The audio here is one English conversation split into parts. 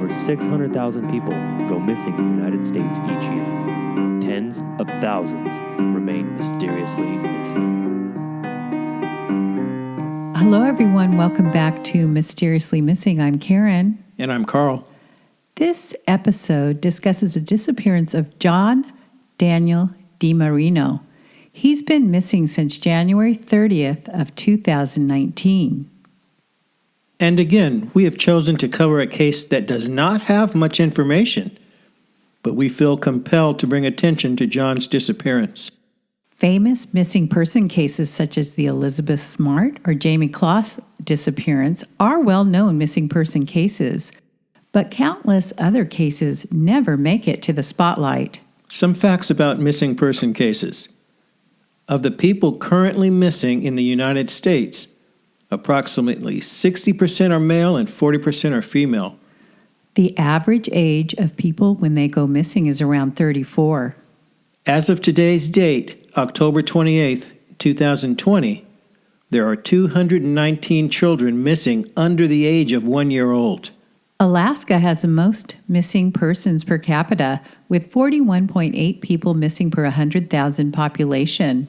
over 600,000 people go missing in the United States each year. Tens of thousands remain mysteriously missing. Hello, everyone. Welcome back to Mysteriously Missing. I'm Karen. And I'm Carl. This episode discusses the disappearance of John Daniel DeMarino. He's been missing since January 30th of 2019. And again, we have chosen to cover a case that does not have much information, but we feel compelled to bring attention to John's disappearance. Famous missing person cases such as the Elizabeth Smart or Jamie Kloss disappearance are well-known missing person cases, but countless other cases never make it to the spotlight. Some facts about missing person cases. Of the people currently missing in the United States, approximately 60% are male and 40% are female. The average age of people when they go missing is around 34. As of today's date, October 28th, 2020, there are 219 children missing under the age of 1 year old. Alaska has the most missing persons per capita, with 41.8 people missing per 100,000 population.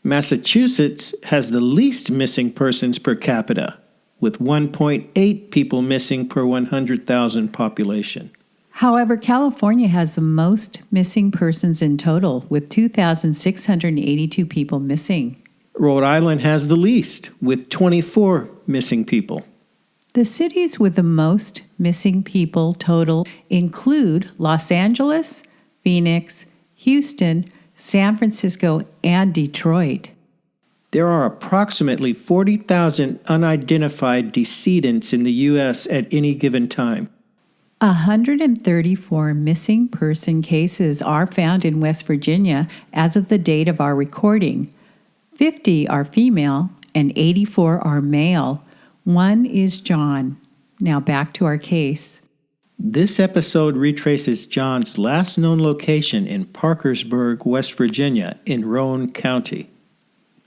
Massachusetts has the least missing persons per capita, with 1.8 people missing per 100,000 population. However, California has the most missing persons in total, with 2,682 people missing. Rhode Island has the least, with 24 missing people. The cities with the most missing people total include Los Angeles, Phoenix, Houston, San Francisco, and Detroit. There are approximately 40,000 unidentified decedents in the U.S. at any given time. 134 missing person cases are found in West Virginia as of the date of our recording. 50 are female and 84 are male. One is John. Now back to our case. This episode retraces John's last known location in Parkersburg, West Virginia, in Roane County.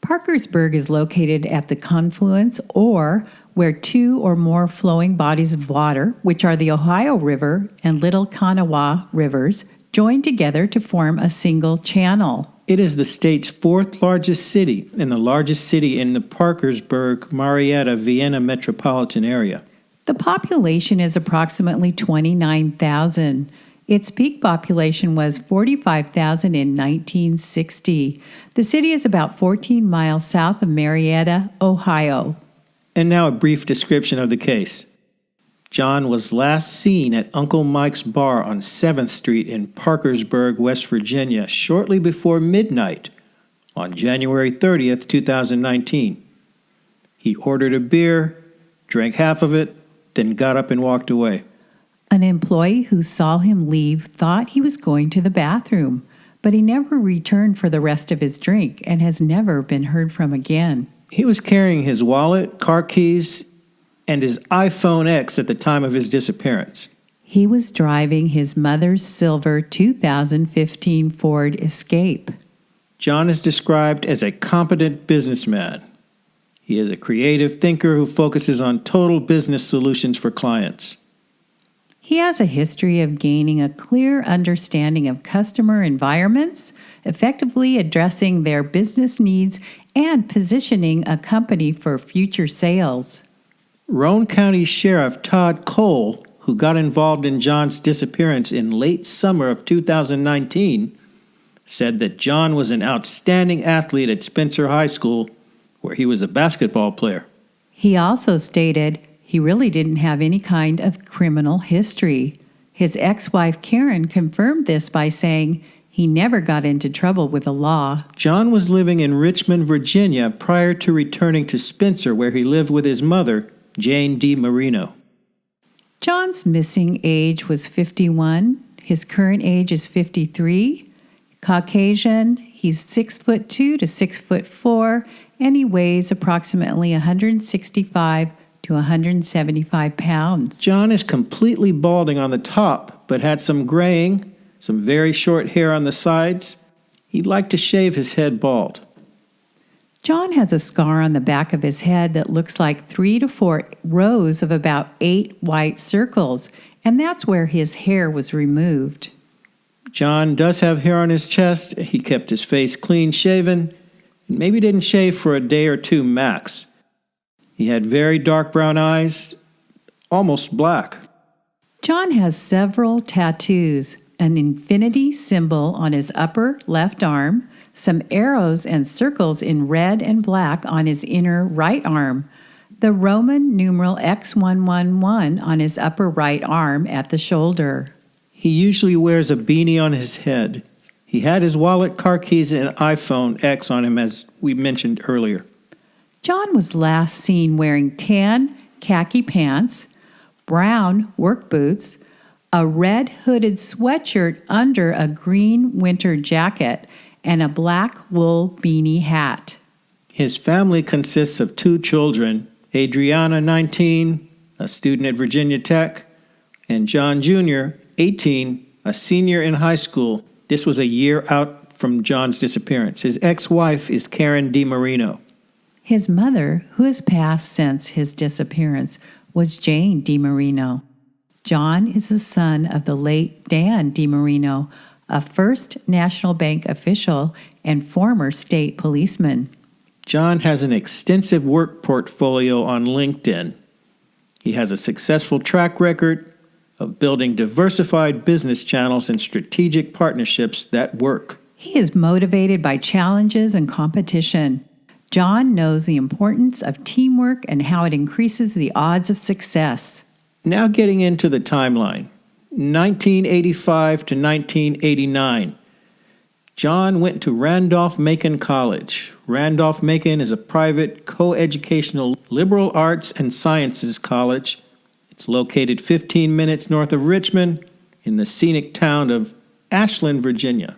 Parkersburg is located at the confluence or where two or more flowing bodies of water, which are the Ohio River and Little Kanawha rivers, join together to form a single channel. It is the state's fourth largest city and the largest city in the Parkersburg, Marietta, Vienna metropolitan area. The population is approximately 29,000. Its peak population was 45,000 in 1960. The city is about 14 miles south of Marietta, Ohio. And now a brief description of the case. John was last seen at Uncle Mike's Bar on 7th Street in Parkersburg, West Virginia, shortly before midnight on January 30th, 2019. He ordered a beer, drank half of it, then got up and walked away. An employee who saw him leave thought he was going to the bathroom, but he never returned for the rest of his drink and has never been heard from again. He was carrying his wallet, car keys, and his iPhone X at the time of his disappearance. He was driving his mother's silver 2015 Ford Escape. John is described as a competent businessman. He is a creative thinker who focuses on total business solutions for clients. He has a history of gaining a clear understanding of customer environments, effectively addressing their business needs, and positioning a company for future sales. Roane County Sheriff Todd Cole, who got involved in John's disappearance in late summer of 2019, said that John was an outstanding athlete at Spencer High School, where he was a basketball player. He also stated he really didn't have any kind of criminal history. His ex-wife Karen confirmed this by saying he never got into trouble with the law. John was living in Richmond, Virginia prior to returning to Spencer, where he lived with his mother, Jane DeMarino. John's missing age was 51. His current age is 53. Caucasian, he's 6'2" to 6'4", and he weighs approximately 165 to 175 pounds. John is completely balding on the top, but had some graying, some very short hair on the sides. He liked to shave his head bald. John has a scar on the back of his head that looks like 3 to 4 rows of about 8 white circles, and that's where his hair was removed. John does have hair on his chest. He kept his face clean shaven, and maybe didn't shave for a day or two max. He had very dark brown eyes, almost black. John has several tattoos, an infinity symbol on his upper left arm, some arrows and circles in red and black on his inner right arm, the Roman numeral X111 on his upper right arm at the shoulder. He usually wears a beanie on his head. He had his wallet, car keys, and iPhone X on him, as we mentioned earlier. John was last seen wearing tan khaki pants, brown work boots, a red hooded sweatshirt under a green winter jacket, and a black wool beanie hat. His family consists of 2 children, Adriana, 19, a student at Virginia Tech, and John Jr., 18, a senior in high school. This was a year out from John's disappearance. His ex-wife is Karen DeMarino. His mother, who has passed since his disappearance, was Jane DeMarino. John is the son of the late Dan DeMarino, a First National Bank official and former state policeman. John has an extensive work portfolio on LinkedIn. He has a successful track record of building diversified business channels and strategic partnerships that work. He is motivated by challenges and competition. John knows the importance of teamwork and how it increases the odds of success. Now getting into the timeline. 1985 to 1989. John went to Randolph-Macon College. Randolph-Macon is a private, co-educational liberal arts and sciences college. It's located 15 minutes north of Richmond in the scenic town of Ashland, Virginia.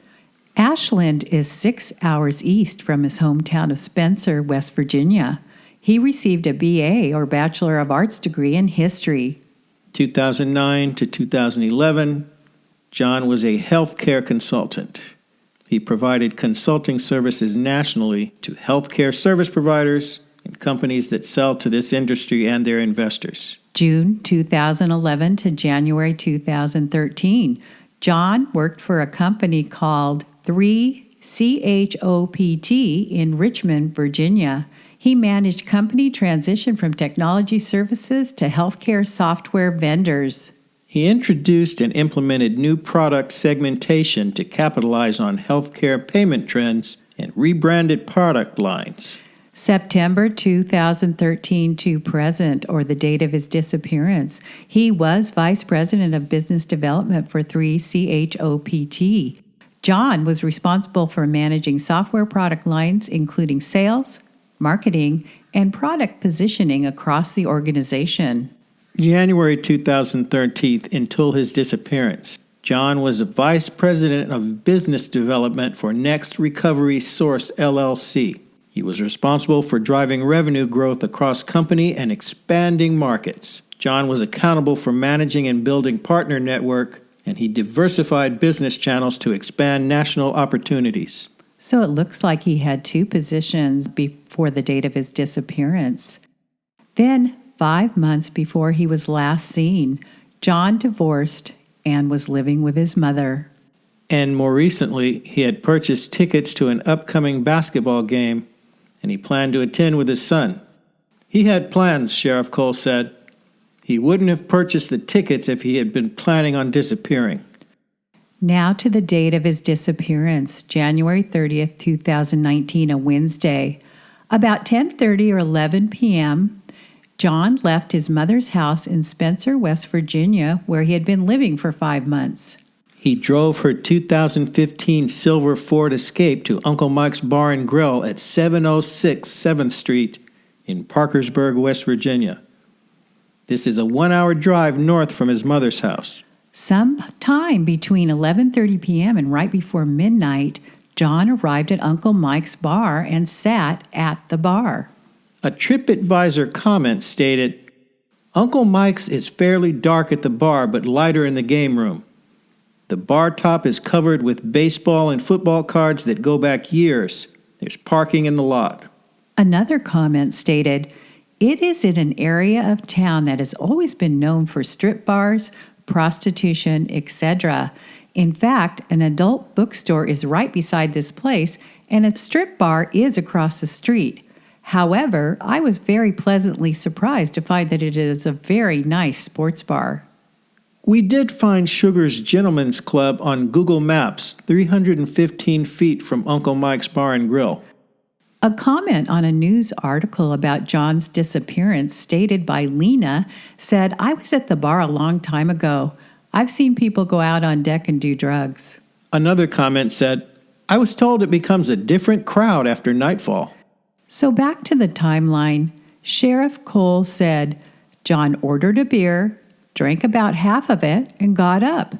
Ashland is 6 hours east from his hometown of Spencer, West Virginia. He received a BA or Bachelor of Arts degree in history. 2009 to 2011, John was a healthcare consultant. He provided consulting services nationally to healthcare service providers and companies that sell to this industry and their investors. June 2011 to January 2013, John worked for a company called 3CHOPT in Richmond, Virginia. He managed company transition from technology services to healthcare software vendors. He introduced and implemented new product segmentation to capitalize on healthcare payment trends and rebranded product lines. September 2013 to present, or the date of his disappearance, he was Vice President of Business Development for 3CHOPT. John was responsible for managing software product lines, including sales, marketing, and product positioning across the organization. January 2013 until his disappearance, John was a Vice President of Business Development for Next Recovery Source, LLC. He was responsible for driving revenue growth across company and expanding markets. John was accountable for managing and building partner network, and he diversified business channels to expand national opportunities. So it looks like he had 2 positions before the date of his disappearance. Then, 5 months before he was last seen, John divorced and was living with his mother. And more recently, he had purchased tickets to an upcoming basketball game, and he planned to attend with his son. He had plans, Sheriff Cole said. He wouldn't have purchased the tickets if he had been planning on disappearing. Now to the date of his disappearance, January 30th, 2019, a Wednesday. About 10:30 or 11 p.m., John left his mother's house in Spencer, West Virginia, where he had been living for 5 months. He drove her 2015 silver Ford Escape to Uncle Mike's Bar and Grill at 706 7th Street in Parkersburg, West Virginia. This is a 1-hour drive north from his mother's house. Sometime between 11:30 p.m. and right before midnight, John arrived at Uncle Mike's bar and sat at the bar. A TripAdvisor comment stated, "Uncle Mike's is fairly dark at the bar but lighter in the game room. The bar top is covered with baseball and football cards that go back years. There's parking in the lot." Another comment stated, "It is in an area of town that has always been known for strip bars, prostitution, etc. In fact, an adult bookstore is right beside this place, and a strip bar is across the street. However, I was very pleasantly surprised to find that it is a very nice sports bar." We did find Sugar's Gentlemen's Club on Google Maps, 315 feet from Uncle Mike's Bar and Grill. A comment on a news article about John's disappearance stated by Lena said, "I was at the bar a long time ago. I've seen people go out on deck and do drugs." Another comment said, "I was told it becomes a different crowd after nightfall." So back to the timeline. Sheriff Cole said, John ordered a beer, drank about half of it, and got up.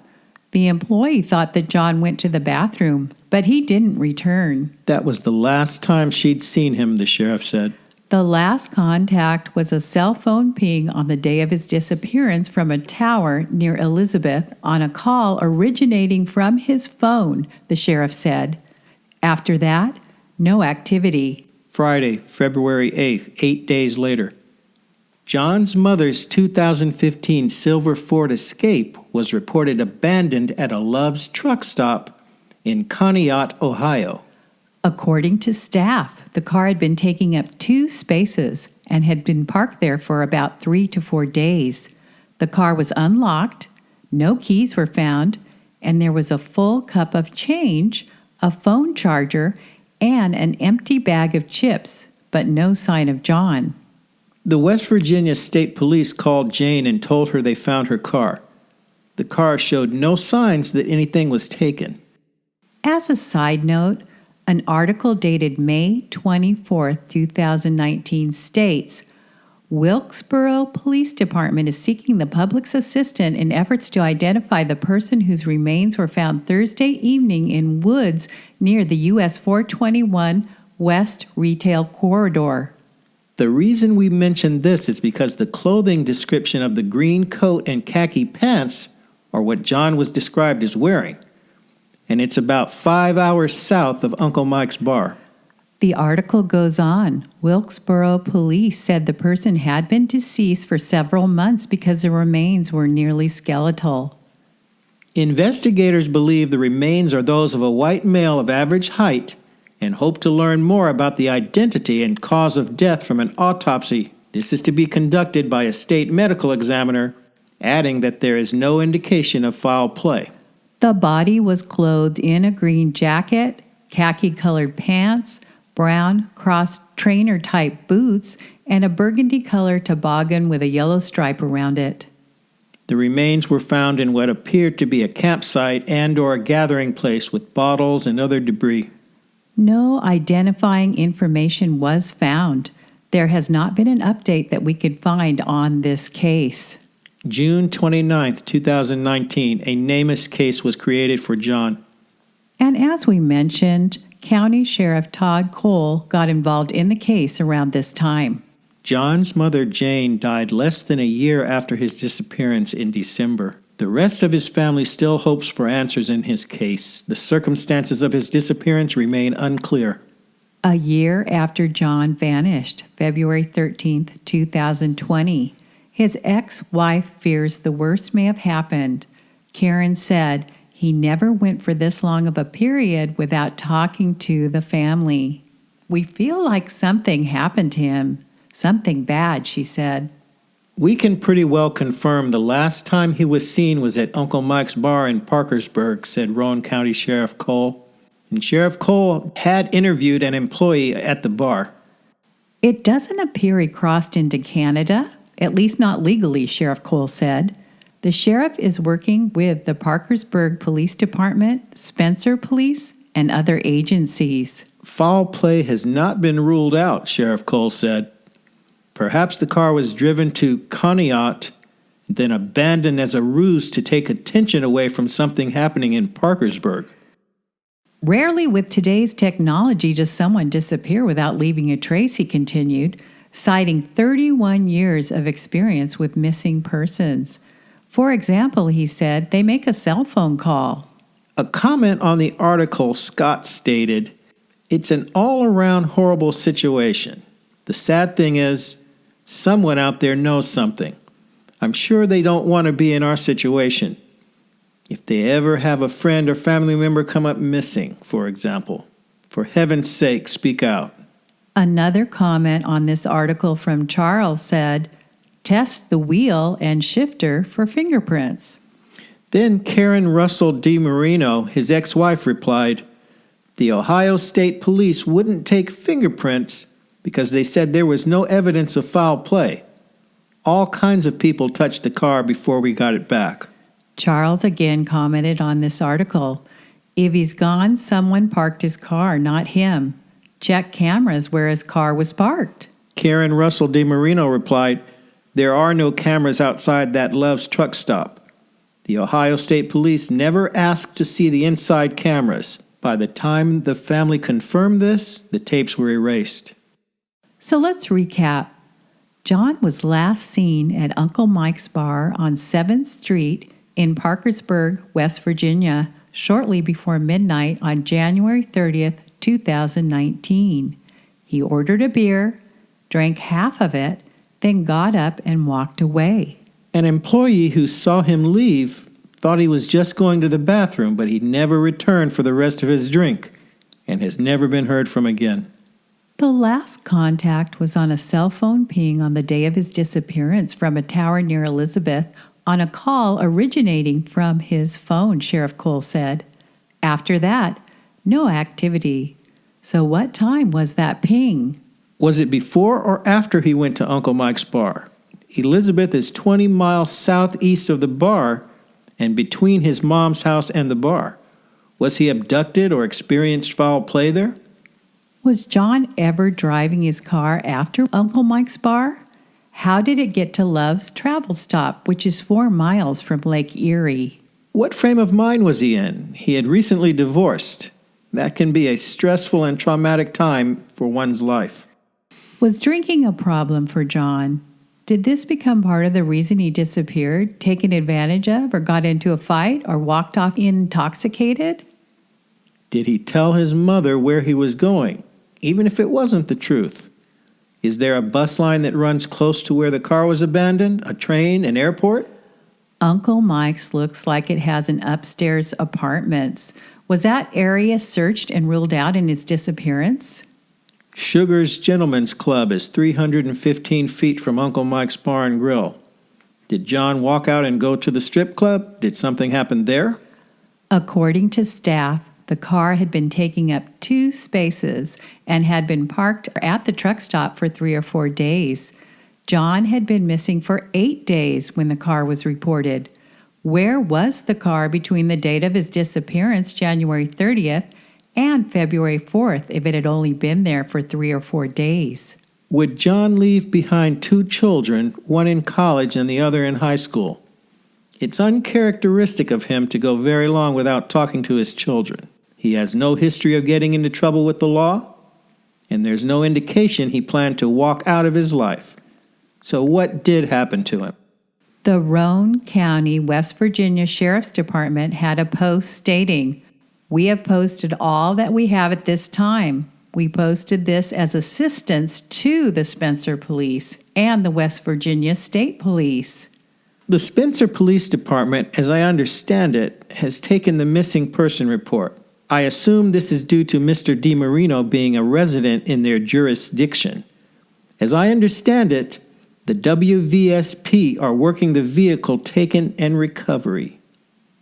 The employee thought that John went to the bathroom, but he didn't return. That was the last time she'd seen him, the sheriff said. The last contact was a cell phone ping on the day of his disappearance from a tower near Elizabeth on a call originating from his phone, the sheriff said. After that, no activity. Friday, February 8th, 8 days later. John's mother's 2015 silver Ford Escape was reported abandoned at a Love's truck stop in Conneaut, Ohio. According to staff, the car had been taking up 2 spaces and had been parked there for about 3 to 4 days. The car was unlocked, no keys were found, and there was a full cup of change, a phone charger, and an empty bag of chips, but no sign of John. The West Virginia State Police called Jane and told her they found her car. The car showed no signs that anything was taken. As a side note, an article dated May 24, 2019 states, Wilkesboro Police Department is seeking the public's assistance in efforts to identify the person whose remains were found Thursday evening in woods near the US 421 West Retail Corridor. The reason we mention this is because the clothing description of the green coat and khaki pants are what John was described as wearing, and it's about 5 hours south of Uncle Mike's bar. The article goes on. Wilkesboro police said the person had been deceased for several months because the remains were nearly skeletal. Investigators believe the remains are those of a white male of average height and hope to learn more about the identity and cause of death from an autopsy. This is to be conducted by a state medical examiner, adding that there is no indication of foul play. The body was clothed in a green jacket, khaki-colored pants, brown cross-trainer-type boots, and a burgundy-colored toboggan with a yellow stripe around it. The remains were found in what appeared to be a campsite and/or a gathering place with bottles and other debris. No identifying information was found. There has not been an update that we could find on this case. June 29, 2019, a NamUs case was created for John. And as we mentioned, County Sheriff Todd Cole got involved in the case around this time. John's mother, Jane, died less than a year after his disappearance in December. The rest of his family still hopes for answers in his case. The circumstances of his disappearance remain unclear. A year after John vanished, February 13, 2020, his ex-wife fears the worst may have happened. Karen said he never went for this long of a period without talking to the family. "We feel like something happened to him. Something bad," she said. We can pretty well confirm the last time he was seen was at Uncle Mike's bar in Parkersburg, said Rowan County Sheriff Cole. And Sheriff Cole had interviewed an employee at the bar. "It doesn't appear he crossed into Canada, at least not legally," Sheriff Cole said. The sheriff is working with the Parkersburg Police Department, Spencer Police, and other agencies. Foul play has not been ruled out, Sheriff Cole said. Perhaps the car was driven to Conneaut, then abandoned as a ruse to take attention away from something happening in Parkersburg. Rarely with today's technology does someone disappear without leaving a trace, he continued, citing 31 years of experience with missing persons. For example, he said, they make a cell phone call. A comment on the article, Scott stated, "It's an all-around horrible situation. The sad thing is, someone out there knows something. I'm sure they don't want to be in our situation. If they ever have a friend or family member come up missing, for example, for heaven's sake, speak out. Another comment on this article from Charles said, test the wheel and shifter for fingerprints. Then Karen Russell DeMarino, his ex-wife, replied, the Ohio State Police wouldn't take fingerprints because they said there was no evidence of foul play. All kinds of people touched the car before we got it back. Charles again commented on this article. If he's gone, someone parked his car, not him. Check cameras where his car was parked. Karen Russell DeMarino replied, there are no cameras outside that Love's truck stop. The Ohio State Police never asked to see the inside cameras. By the time the family confirmed this, the tapes were erased. So let's recap. John was last seen at Uncle Mike's Bar on 7th Street in Parkersburg, West Virginia, shortly before midnight on January 30th, 2019. He ordered a beer, drank half of it, then got up and walked away. An employee who saw him leave thought he was just going to the bathroom, but he never returned for the rest of his drink and has never been heard from again. The last contact was on a cell phone ping on the day of his disappearance from a tower near Elizabeth on a call originating from his phone, Sheriff Cole said. After that, no activity. So what time was that ping? Was it before or after he went to Uncle Mike's Bar? Elizabeth is 20 miles southeast of the bar and between his mom's house and the bar. Was he abducted or experienced foul play there? Was John ever driving his car after Uncle Mike's Bar? How did it get to Love's travel stop, which is 4 miles from Lake Erie? What frame of mind was he in? He had recently divorced. That can be a stressful and traumatic time for one's life. Was drinking a problem for John? Did this become part of the reason he disappeared, taken advantage of, or got into a fight, or walked off intoxicated? Did he tell his mother where he was going, even if it wasn't the truth? Is there a bus line that runs close to where the car was abandoned, a train, an airport? Uncle Mike's looks like it has an upstairs apartments. Was that area searched and ruled out in his disappearance? Sugar's Gentlemen's Club is 315 feet from Uncle Mike's Bar and Grill. Did John walk out and go to the strip club? Did something happen there? According to staff, the car had been taking up 2 spaces and had been parked at the truck stop for 3 or 4 days. John had been missing for 8 days when the car was reported. Where was the car between the date of his disappearance, January 30th, and February 4th, if it had only been there for 3 or 4 days? Would John leave behind 2 children, one in college and the other in high school? It's uncharacteristic of him to go very long without talking to his children. He has no history of getting into trouble with the law, and there's no indication he planned to walk out of his life. So what did happen to him? The Roane County, West Virginia Sheriff's Department had a post stating, "We have posted all that we have at this time. We posted this as assistance to the Spencer Police and the West Virginia State Police." The Spencer Police Department, as I understand it, has taken the missing person report. I assume this is due to Mr. DeMarino being a resident in their jurisdiction. As I understand it, the WVSP are working the vehicle taken and recovery.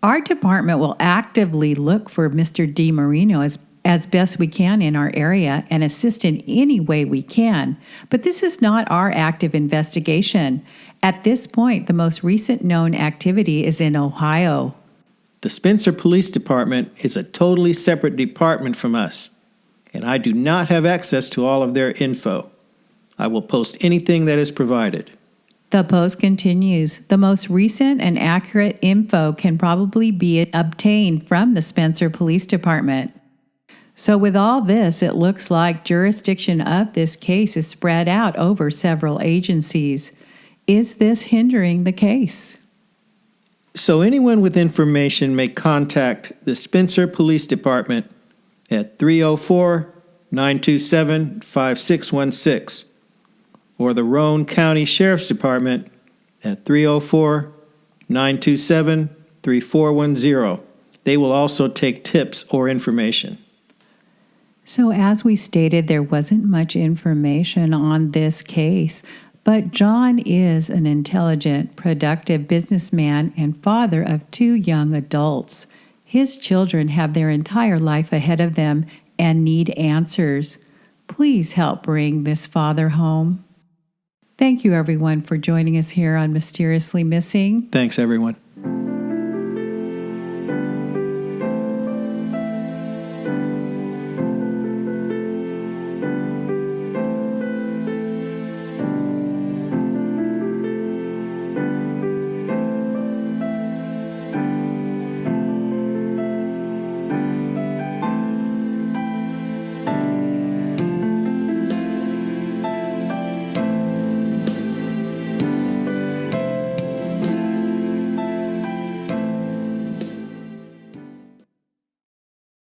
Our department will actively look for Mr. DeMarino as best we can in our area and assist in any way we can. But this is not our active investigation. At this point, the most recent known activity is in Ohio. The Spencer Police Department is a totally separate department from us, and I do not have access to all of their info. I will post anything that is provided. The post continues, the most recent and accurate info can probably be obtained from the Spencer Police Department. So with all this, it looks like jurisdiction of this case is spread out over several agencies. Is this hindering the case? So anyone with information may contact the Spencer Police Department at 304-927-5616 or the Roane County Sheriff's Department at 304-927-3410. They will also take tips or information. So as we stated, there wasn't much information on this case, but John is an intelligent, productive businessman and father of 2 young adults. His children have their entire life ahead of them and need answers. Please help bring this father home. Thank you, everyone, for joining us here on Mysteriously Missing. Thanks, everyone.